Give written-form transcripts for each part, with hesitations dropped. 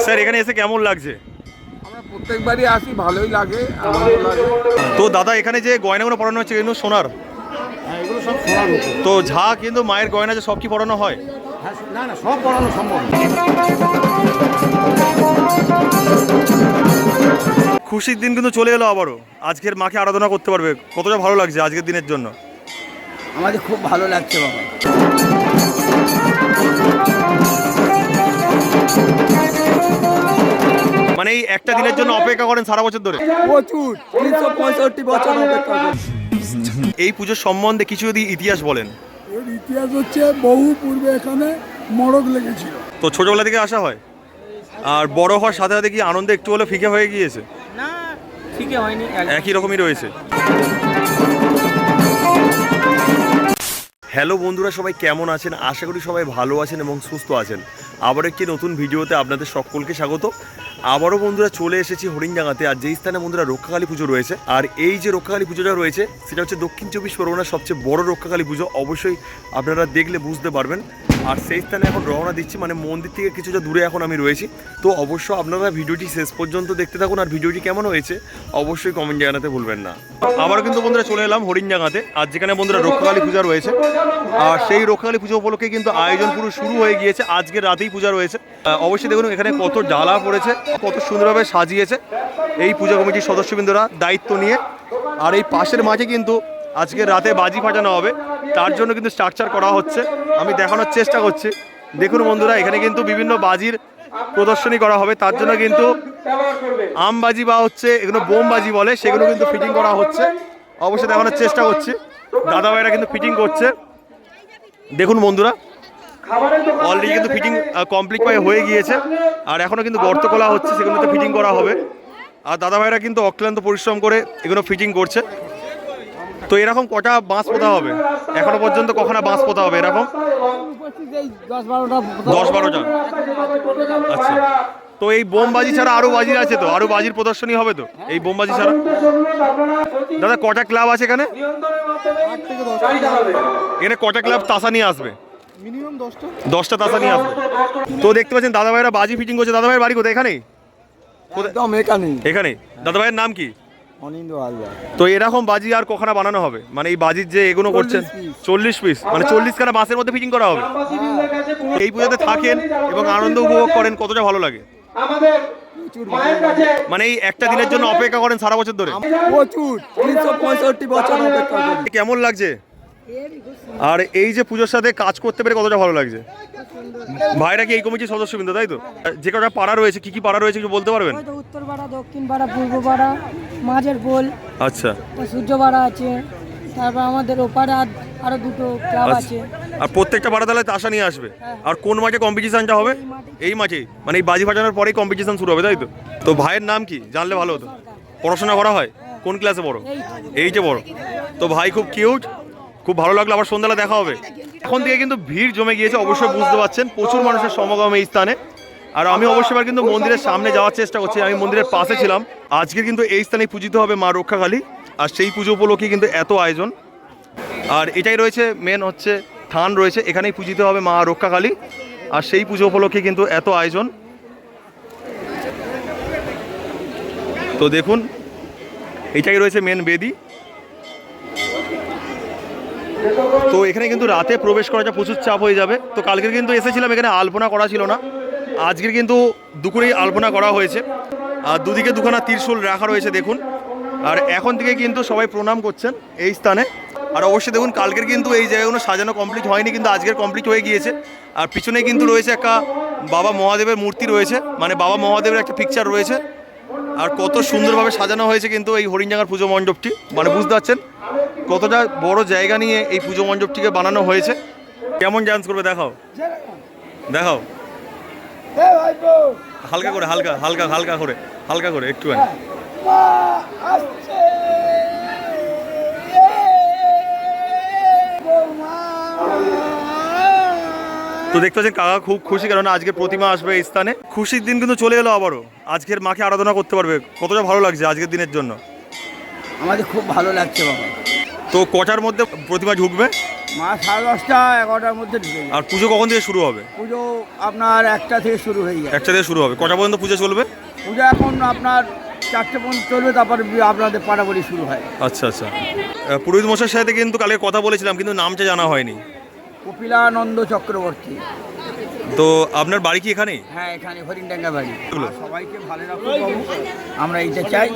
Sir এখানে এসে কেমন লাগছে? আমরা প্রত্যেকবারই আসি, ভালোই লাগে, আনন্দ লাগে। তো দাদা এখানে যে গয়নাগুলো পরানো হচ্ছে এগুলো সোনার? হ্যাঁ, এগুলো সব সোনার উপর। তো ঝা কিন্তু মায়ের গয়না যে সব কি পরানো হয়? হ্যাঁ, না না, সব পড়ানো সম্ভব না। খুশির দিন কিন্তু চলে এলো আবারও, আজকের মাকে আরাধনা করতে পারবে, কতটা ভালো লাগছে আজকের দিনের জন্য? আমাদের খুব ভালো লাগছে বাবা। মানে এই একটা দিনের জন্য অপেক্ষা করেন সারা বছর ধরে? প্রচুর 365 বছর অপেক্ষা করি। এই পুজোর সম্বন্ধে কিছু যদি ইতিহাস বলেন। এর ইতিহাস হচ্ছে বহু পূর্বে এখানে মড়ক লেগেছিল। তো ছোটবেলা থেকে আসা হয়, আর বড় হওয়ার সাথে সাথে কি আনন্দ একটু হলে ফিকে হয়ে গিয়েছে? না, ঠিকই হয়নি, একই রকমই রয়েছে। হ্যালো বন্ধুরা, সবাই কেমন আছেন? আশা করি সবাই ভালো আছেন এবং সুস্থ আছেন। আবার একটি নতুন ভিডিওতে আপনাদের সকলকে স্বাগত। আবারও বন্ধুরা চলে এসেছি হরিণডাঙ্গাতে, আর যেই স্থানে বন্ধুরা রক্ষাকালী পুজো রয়েছে। আর এই যে রক্ষাকালী পুজোটা রয়েছে সেটা হচ্ছে দক্ষিণ চব্বিশ পরগনার সবচেয়ে বড় রক্ষাকালী পুজো, অবশ্যই আপনারা দেখলে বুঝতে পারবেন। আর সেই স্থানে এখন রওনা দিচ্ছি, মানে মন্দির থেকে কিছুটা দূরে এখন আমি রয়েছি। তো অবশ্য আপনারা ভিডিওটি শেষ পর্যন্ত দেখতে থাকুন, আর ভিডিওটি কেমন হয়েছে অবশ্যই কমেন্ট জানাতে ভুলবেন না। আবারও কিন্তু বন্ধুরা চলে এলাম হরিণডাঙ্গাতে, আর যেখানে বন্ধুরা রক্ষাকালী পূজা রয়েছে। আর সেই রক্ষাকালী পুজো উপলক্ষে কিন্তু আয়োজন পুরো শুরু হয়ে গিয়েছে, আজকের রাতেই পূজা রয়েছে। অবশ্যই দেখুন এখানে কত ডালা পড়েছে, কত সুন্দরভাবে সাজিয়েছে এই পূজা কমিটির সদস্যবৃন্দরা দায়িত্ব নিয়ে। আর এই পাশের মাঝে কিন্তু আজকের রাতে বাজি ফাটানো হবে, তার জন্য কিন্তু স্ট্রাকচার করা হচ্ছে। আমি দেখানোর চেষ্টা করছি, দেখুন বন্ধুরা এখানে কিন্তু বিভিন্ন বাজির প্রদর্শনী করা হবে, তার জন্য কিন্তু আমবাজি বা হচ্ছে এগুলো বোমবাজি বলে, সেগুলো কিন্তু ফিটিং করা হচ্ছে। অবশ্যই দেখানোর চেষ্টা করছি, দাদা ভাইরা কিন্তু ফিটিং করছে। দেখুন বন্ধুরা অলরেডি কিন্তু ফিটিং কমপ্লিট হয়ে গিয়েছে, আর এখনও কিন্তু গর্ত খোলা হচ্ছে, সেগুলোতে ফিটিং করা হবে। আর দাদা ভাইরা কিন্তু অক্লান্ত পরিশ্রম করে এগুলো ফিটিং করছে। তো এরকম কটা বাঁশ পোতা হবে এখনো পর্যন্ত? কখনো বাঁশ পোতা হবে এরকম? 10-12টা। আচ্ছা, তো এই বোমবাজি ছাড়া আরো বাজির আছে তো? আরো বাজির প্রদর্শনী হবে তো এই বোমবাজি ছাড়া? দাদা কটা ক্লাব আছে এখানে? এখানে কটা ক্লাব তাসা নিয়ে আসবে? মিনিমাম 10টা তাসা নিয়ে আসবে। তো দেখতে পাচ্ছেন দাদা ভাইরা বাজি ফিটিং করছে। দাদা ভাইয়ের বাড়ি কোথায়? এখানেই? একদম এখানেই। এখানেই। দাদা ভাইয়ের নাম কি? অনিন্দ হালদার। তো এরকম বাজি আর কখনো বানানো হবে? মানে এই বাজির যে এগুলো করছেন 40 পিস, মানে 40 খানা বাসের মধ্যে ফিটিং করা হবে। এই পুজোতে থাকেন এবং আনন্দ উপভোগ করেন, কতটা ভালো লাগে? মানে এই একটা দিনের জন্য অপেক্ষা করেন সারা বছর ধরে? প্রচুর 365 বছর অপেক্ষা করি। কেমন লাগছে? আর এই যে পুজোর সাথে কাজ করতে পেরে কতটা ভালো লাগছে? ভাইরা কি এই কমিটির সদস্যবৃন্দ, তাই তো? যে কটা পাড়া রয়েছে, কি কি পাড়া রয়েছে একটু বলতে পারবেন? উত্তর পাড়া, দক্ষিণ পাড়া, পূর্ব পাড়া, মাঝের পোল, আচ্ছা, সূর্য পাড়া আছে। তারপর আমাদের ওপারে আরো দুটো ক্লাব আছে। আর প্রত্যেকটা পাড়া তাহলে তাসা নিয়ে আসবে। আর কোন মাঠে কম্পিটিশনটা হবে? এই মাঠেই, মানে এই বাজি ফাটানোর পরেই কম্পিটিশন শুরু হবে, তাই তো? তো ভাইয়ের নাম কি জানলে ভালো হতো। পড়াশোনা করা হয়? কোন ক্লাসে বড়? এইটে বড়। তো ভাই খুব কিউট, খুব ভালো লাগলো। আবার সন্ধ্যাবেলা দেখা হবে। এখন থেকে কিন্তু ভিড় জমে গিয়েছে, অবশ্যই বুঝতে পারছেন, প্রচুর মানুষের সমাগম এই স্থানে। আর আমি অবশ্যই কিন্তু মন্দিরের সামনে যাওয়ার চেষ্টা করছি, আমি মন্দিরের পাশে ছিলাম। আজকে কিন্তু এই স্থানে পূজিত হবে মা রক্ষাকালী, আর সেই পুজো উপলক্ষে কিন্তু এত আয়োজন। আর এটাই রয়েছে মেন হচ্ছে থান রয়েছে, এখানেই পূজিত হবে মা রক্ষাকালী, আর সেই পুজো উপলক্ষে কিন্তু এত আয়োজন। তো দেখুন এটাই রয়েছে মেন বেদি। তো এখানে কিন্তু রাতে প্রবেশ করাটা প্রচুর চাপ হয়ে যাবে। তো কালকের কিন্তু এসেছিলাম, এখানে আলপনা করা ছিল না, আজকের কিন্তু দুপুরেই আলপনা করা হয়েছে। আর দুদিকে দুখানা ত্রিশূল রাখা রয়েছে দেখুন। আর এখন থেকে কিন্তু সবাই প্রণাম করছেন এই স্থানে। আর অবশ্যই দেখুন কালকের কিন্তু এই জায়গাগুলো সাজানো কমপ্লিট হয়নি, কিন্তু আজকের কমপ্লিট হয়ে গিয়েছে। আর পিছনে কিন্তু রয়েছে একটা বাবা মহাদেবের মূর্তি রয়েছে, মানে বাবা মহাদেবের একটা পিকচার রয়েছে। আর কত সুন্দরভাবে সাজানো হয়েছে কিন্তু এই হরিণডাঙ্গার পুজো মণ্ডপটি, মানে বুঝতে পারছেন কতটা বড় জায়গা নিয়ে এই পুজো মণ্ডপটিকে বানানো হয়েছে। কেমন ডান্স করবে দেখাও, দেখাও হালকা করে, হালকা হালকা হালকা করে, হালকা করে একটু। তো দেখতে পাচ্ছেন কাকা খুব খুশি, কারণ আজকে প্রতিমা আসবে এই স্থানে। খুশির দিন কিন্তু চলে এলো আবারও, আজকের মাকে আরাধনা করতে পারবে, কতটা ভালো লাগছে আজকের দিনের জন্য? আমাদের খুব ভালো লাগছে বাবা। তো কটার মধ্যে প্রতিমা ঢুকবে? মা 10:30 11টার মধ্যে ঢুকে যায়। আর পুজো কখন থেকে শুরু হবে? পুজো আপনার 1টা থেকে শুরু হয়ে যায়। 1টা থেকে শুরু হবে, কটা পর্যন্ত পুজো চলবে? পুজো এখন আপনার 4টে পর্যন্ত চলবে, তারপর আপনাদের পাড়াবড়ি শুরু হয়। আচ্ছা আচ্ছা। পুরোহিত মশাইয়ের সাথে কিন্তু কালকে কথা বলেছিলাম, কিন্তু নামটা জানা হয়নি। কপিলানন্দ চক্রবর্তী। তো আপনার বাড়ি কি এখানেই? হ্যাঁ, এখানে হরিণডাঙ্গা বাড়ি। এগুলো? সবাইকে ভালো রাখুন বাবু, আমরা এইটা চাই।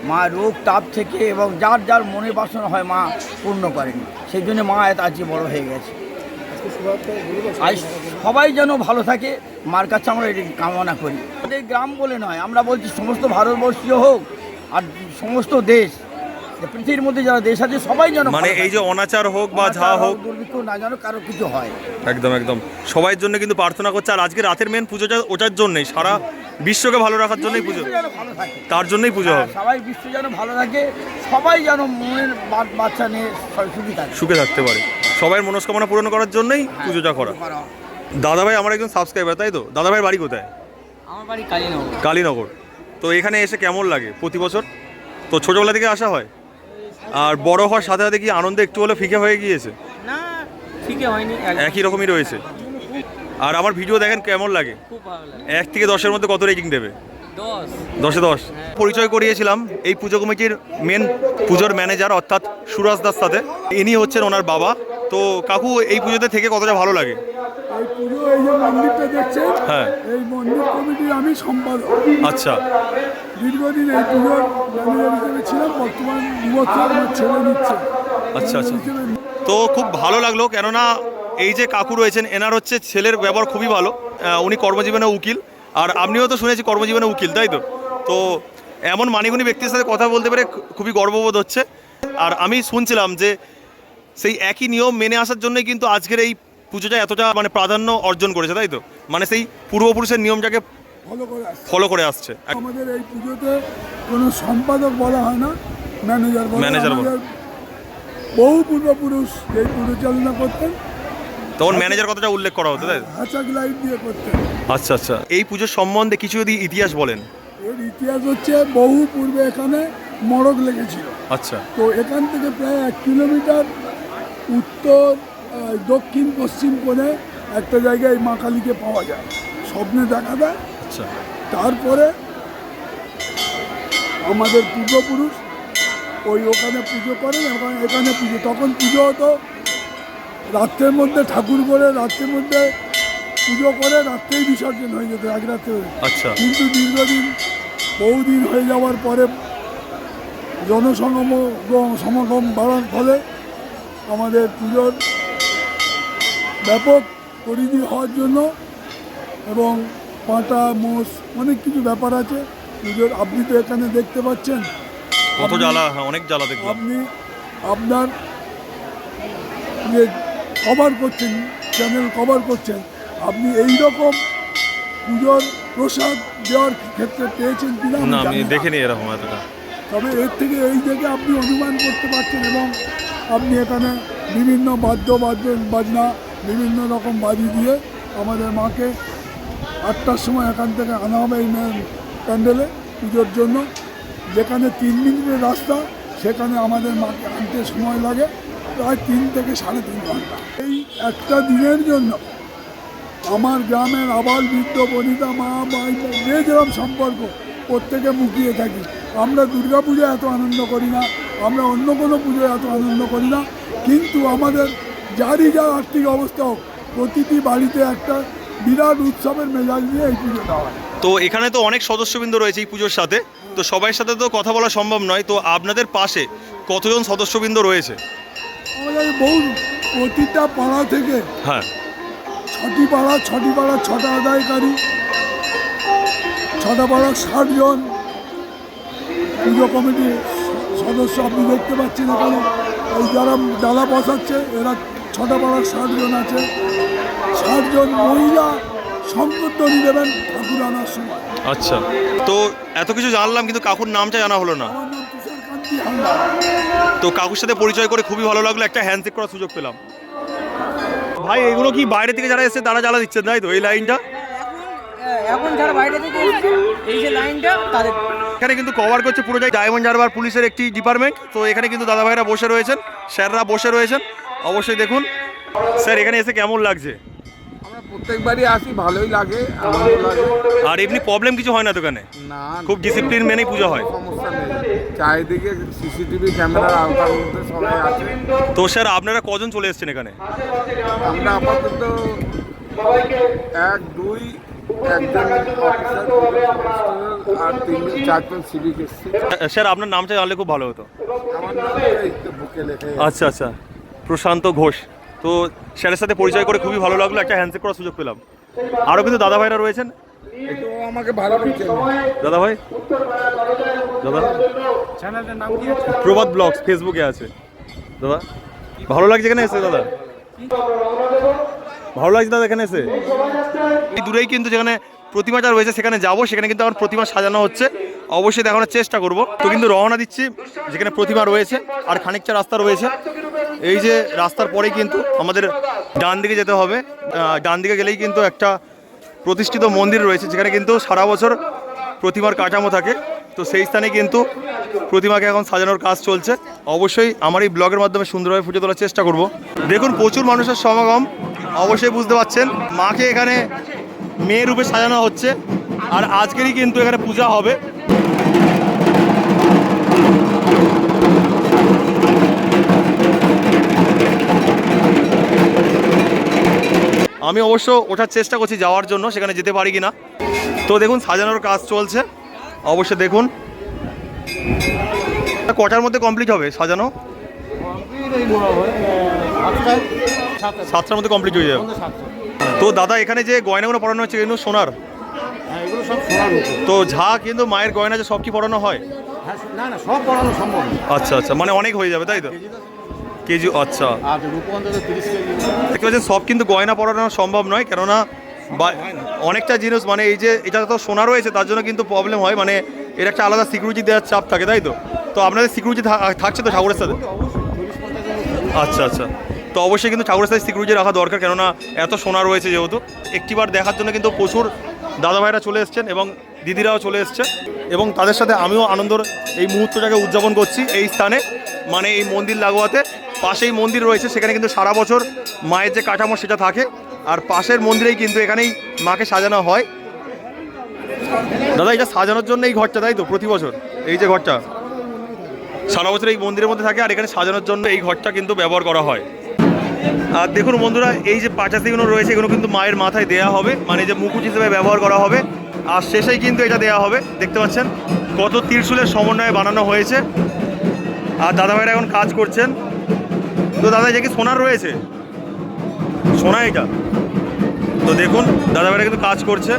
মা রোগ তাপ থেকে এবং যার যার মনে বাসনা হয় মা পূর্ণ করেন, সেই জন্য মা এত আজকে বড় হয়ে গেছে। আজ সবাই যেন ভালো থাকে, মার কাছে আমরা এটি কামনা করি। আমাদের গ্রাম বলে নয়, আমরা বলছি সমস্ত ভারতবর্ষীয় হোক আর সমস্ত দেশ, পৃথিবীর মধ্যে যারা দেশ আছে সবাই যেন মানে ভালো এই যে থাকে। অনাচার হোক বা যা হোক, দুর্ভিক্ষ না যেন কারো কিছু হয়। একদম একদম সবাই জন্য কিন্তু প্রার্থনা করছে। আর আজকে রাতের মেন পুজোটা ওটার জন্যই, সারা বিশ্বকে ভালো রাখার জন্যই পুজো, বিশ্ব যেন ভালো থাকে, তার জন্যই পুজো হবে। সবাই বিশ্ব যেন ভালো থাকে, সবাই যেন মনের বাচ্চা নিয়ে সুখী থাকে। সুখে থাকতে পারে, সবাই মনস্কামনা পূরণ করার জন্যই পুজোটা করা। দাদাভাই আমার একজন সাবস্ক্রাইবার, তাই তো? দাদাভাই বাড়ি কোথায়? আমার বাড়ি কালীনগর। কালীনগর। তো এখানে এসে কেমন লাগে প্রতি বছর? তো ছোটবেলা থেকে আসা হয়, আর বড় হওয়ার সাথে সাথে কি আনন্দ একটু হলে ফিকে হয়ে গিয়েছে? না, ঠিকই হয়নি, একই রকমই রয়েছে। আর আমার ভিডিও দেখেন কেমন লাগে? খুব ভালো লাগে। 1 থেকে 10-এর মধ্যে কত রেটিং দেবে? 10। 10-এ 10। পরিচয় করিয়েছিলাম এই পুজো কমিটির মেন পুজোর ম্যানেজার অর্থাৎ সুরাজ দাস সাথে। ইনি হচ্ছেন ওনার বাবা। তো কাকু, এই পুজোতে থেকে কতটা ভালো লাগে? এই পুজো, এই যে মন্দিরটা দেখছেন, হ্যাঁ। এই মন্দির কমিটির আমি সম্পাদক। আচ্ছা দীর্ঘদিন এই পুজোর ম্যানেজার হিসেবে ছিলাম, বর্তমান 2 বছর আমার ছেলে নিচ্ছে। আচ্ছা আচ্ছা। হিসেবে তো খুব ভালো লাগলো, কেননা এই যে কাকু রয়েছেন এনার হচ্ছে ছেলের ব্যবহার খুবই ভালো। উনি কর্মজীবনে উকিল, আর আপনিও তো শুনেছি কর্মজীবনে উকিল, তাই তো? তো এমন মানিগুণী ব্যক্তির সাথে কথা বলতে পেরে খুবই গর্ববোধ হচ্ছে। আর আমি শুনছিলাম যে সেই একই নিয়ম মেনে আসার জন্যই কিন্তু আজকের এই পুজোটা এতটা মানে প্রাধান্য অর্জন করেছে, তাই তো? মানে সেই পূর্বপুরুষের নিয়মটাকে ফলো করে আসছে। ফলো করে আসছে। আমাদের এই পুজোতে কোনো সম্পাদক বলা হয় না, ম্যানেজার বলা হয়। ম্যানেজার বলা। আমাদের বহু পূর্বপুরুষ এই পরিচালনা করতেন, তখন ম্যানেজার কথাটা উল্লেখ করা হতো, তাই তো? হ্যাচাক লাইট দিয়ে করতেন। আচ্ছা আচ্ছা। এই পুজোর সম্বন্ধে কিছু যদি ইতিহাস বলেন। এর ইতিহাস হচ্ছে, বহু পূর্বে এখানে মড়ক লেগেছিল। আচ্ছা তো এখান থেকে প্রায় 1 কিলোমিটার উত্তর দক্ষিণ পশ্চিম কোণে একটা জায়গায় মা কালীকে পাওয়া যায়, স্বপ্নে দেখা দেয়। আচ্ছা। তারপরে আমাদের পূর্বপুরুষ ওখানে পুজো করেন এবং এখানে পুজো, তখন পুজো হতো রাত্রের মধ্যে, ঠাকুর করে রাত্রের মধ্যে পুজো করে রাত্রেই বিসর্জন হয়ে যেত, এক রাত্রে। আচ্ছা। কিন্তু দীর্ঘদিন, বহুদিন হয়ে যাওয়ার পরে সমাগম বাড়ার ফলে আমাদের পুজোর ব্যাপক পরিধি হওয়ার জন্য এবং পাঁটা মোষ অনেক কিছু ব্যাপার আছে পুজোর। আপনি তো এখানে দেখতে পাচ্ছেন কত জ্বালা, হ্যাঁ অনেক জ্বালা দেখলাম। আপনি আপনার যে কভার করছেন, চ্যানেল কভার করছেন, আপনি এই রকম পুজোর প্রসাদ দেওয়ার ক্ষেত্রে পেয়েছেন কিনা না, আমি দেখিনি এরকম এতটা। তবে এর থেকে এই থেকে আপনি অনুমান করতে পারছেন, এবং আপনি এখানে বিভিন্ন বাজনা, বিভিন্ন রকম বাজি দিয়ে আমাদের মাকে 8টার সময় এখান থেকে আনা হবে এই প্যান্ডেলে পুজোর জন্য। যেখানে 3 মিনিটের রাস্তা, সেখানে আমাদের মাকে আনতে সময় লাগে প্রায় 3 থেকে 3.5 ঘন্টা। এই একটা দিনের জন্য আমার গ্রামের আবাল বৃদ্ধ বনিতা মা ভাই যে যেরকম সম্পর্ক প্রত্যেকে মুখিয়ে থাকি। আমরা দুর্গা পুজোয় এত আনন্দ করি না, আমরা অন্য কোনো পুজোয় এত আনন্দ করি না, কিন্তু আমাদের যারই যার আর্থিক অবস্থা হোক, প্রতিটি বাড়িতে একটা বিরাট উৎসবের মেজাজ নিয়ে এই পুজোটা হয়। তো এখানে তো অনেক সদস্যবৃন্দ রয়েছে এই পুজোর সাথে, তো সবার সাথে তো কথা বলা সম্ভব নয়। তো আপনাদের পাশে কতজন সদস্যবৃন্দ রয়েছে? আমাদের বহু, প্রতিটা পাড়া থেকে হ্যাঁ। 6টি পাড়া 6টা আদায়কারী, 6টা পাড়া 60 জন পুজো কমিটির সদস্য আপনি দেখতে পাচ্ছেন এখানে। এই যারা ডালা বসাচ্ছে এরা 6টা পাড়ার 60 জন আছে। 60 জন মহিলা সংকীর্তনী দেবেন ঠাকুর আনার সময়। আচ্ছা। তো এত কিছু জানলাম, কিন্তু কাকুর নামটা জানা হলো না। আমার নাম তুষারকান্তি হালদার। তো কাকুর সাথে পরিচয় করে খুবই ভালো লাগলো, একটা হ্যান্ডশেক করার সুযোগ পেলাম। ভাই, এগুলো কি বাইরে থেকে যারা এসেছে তারা জ্বালা দিচ্ছেন, তাই তো? এই লাইনটা এখন যারা বাইরে থেকে এসেছে, এই যে লাইনটা তাদের এখানে কিন্তু কভার করছে পুরো ডায়মন্ড হারবার পুলিশের একটি ডিপার্টমেন্ট। তো এখানে কিন্তু দাদা ভাইরা বসে রয়েছেন, স্যাররা বসে রয়েছেন, অবশ্যই দেখুন। স্যার এখানে এসে কেমন লাগছে? আমরা প্রত্যেকবারই আসি, ভালোই লাগে, আনন্দ লাগে। আর এমনি প্রবলেম কিছু হয় না দোকানে? না, খুব ডিসিপ্লিন মেনেই পুজো হয়? সমস্যা নেই, চারিদিকে সিসিটিভি ক্যামেরার আওতার মধ্যে সবাই আছে। তো স্যার আপনারা কজন চলে এসেছেন এখানে? আমরা আপাতত 1, 2, একজন অফিসার আর 3-4জন সিভিক এসছে। স্যার আপনার নামটা জানলে খুব ভালো হতো। আমার নাম এই তো বুকে লেখা আছে। আচ্ছা আচ্ছা, প্রশান্ত ঘোষ। তো স্যারের সাথে পরিচয় করে খুবই ভালো লাগলো, একটা হ্যান্ডশেক করার সুযোগ পেলাম। আরও কিন্তু দাদা ভাইরা রয়েছেন। একটু আমাকে ভালো লাগছে। দাদা ভাই, দাদা চ্যানেলের নাম কি আছে? প্রভাত ব্লগস ফেসবুকে আছে। দাদা ভালো লাগছে এখানে এসে? দাদা ভালো লাগছে দাদা এখানে এসে? এই দূরেই কিন্তু যেখানে প্রতিমাটা রয়েছে সেখানে যাব, সেখানে কিন্তু আমার প্রতিমা সাজানো হচ্ছে, অবশ্যই দেখানোর চেষ্টা করব। তো কিন্তু রওনা দিচ্ছি যেখানে প্রতিমা রয়েছে, আর খানিকটা রাস্তা রয়েছে। এই যে রাস্তার পরেই কিন্তু আমাদের ডান দিকে যেতে হবে। ডান দিকে গেলেই কিন্তু একটা প্রতিষ্ঠিত মন্দির রয়েছে, যেখানে কিন্তু সারা বছর প্রতিমার কাঠামো থাকে। তো সেই স্থানে কিন্তু প্রতিমাকে এখন সাজানোর কাজ চলছে। অবশ্যই আমার এই ব্লগের মাধ্যমে সুন্দরভাবে ফুটে তোলার চেষ্টা করব। দেখুন প্রচুর মানুষের সমাগম, অবশ্যই বুঝতে পারছেন মাকে এখানে মেয়ে রূপে সাজানো হচ্ছে। আর আজকেরই কিন্তু এখানে পূজা হবে। আমি অবশ্য ওঠার চেষ্টা করছি যাওয়ার জন্য, সেখানে যেতে পারি কিনা। তো দেখুন সাজানোর কাজ চলছে, অবশ্যই দেখুন। কটার মধ্যে কমপ্লিট হবে সাজানো? 7টার মধ্যে কমপ্লিট হয়ে যাবে। তো দাদা এখানে যে গয়নাগুলো পরানো হচ্ছে এগুলো সোনার? তো ঝা কিন্তু মায়ের গয়না যে সব কি পরানো হয়? না না, সব পড়ানো সম্ভব না। আচ্ছা আচ্ছা, মানে অনেক হয়ে যাবে তাই তো? কেজি, আচ্ছা। আর রূপ অন্তত 30 কেজি। দেখতে পাচ্ছেন সব কিন্তু গয়না পরানো সম্ভব নয়, কেননা অনেকটা জিনিস, মানে এই যে এটা তো সোনা রয়েছে তার জন্য কিন্তু প্রবলেম হয়, মানে এর একটা আলাদা সিকিউরিটি দেওয়ার চাপ থাকে তাই তো? তো আপনাদের সিকিউরিটি থাকছে তো ঠাকুরের সাথে? আচ্ছা আচ্ছা, তো অবশ্যই কিন্তু ঠাকুরের সাথে সিকিউরিটি রাখা দরকার, কেননা এত সোনা রয়েছে যেহেতু। একটিবার দেখার জন্য কিন্তু প্রচুর দাদা ভাইরা চলে এসছেন এবং দিদিরাও চলে এসছে, এবং তাদের সাথে আমিও আনন্দর এই মুহূর্তটাকে উদযাপন করছি এই স্থানে, মানে এই মন্দির লাগোয়াতে। পাশেই মন্দির রয়েছে, সেখানে কিন্তু সারা বছর মায়ের যে কাঠামো সেটা থাকে, আর পাশের মন্দিরেই কিন্তু এখানেই মাকে সাজানো হয়। দাদা এটা সাজানোর জন্য এই ঘরটা তাই তো প্রতি বছর? এই যে ঘরটা সারা বছর এই মন্দিরের মধ্যে থাকে, আর এখানে সাজানোর জন্য এই ঘরটা কিন্তু ব্যবহার করা হয়। আর দেখুন বন্ধুরা, এই যে পাঁচাশিগুলো রয়েছে এগুলো কিন্তু মায়ের মাথায় দেয়া হবে, মানে যে মুকুট হিসেবে ব্যবহার করা হবে। আর শেষেই কিন্তু এটা দেয়া হবে। দেখতে পাচ্ছেন কত ত্রিশূলের সমন্বয়ে বানানো হয়েছে। আর দাদা ভাইরা এখন কাজ করছেন। তো দাদা এটা কি সোনার রয়েছে? সোনা এটা? তো দেখুন দাদা ভাইরা কিন্তু কাজ করছে।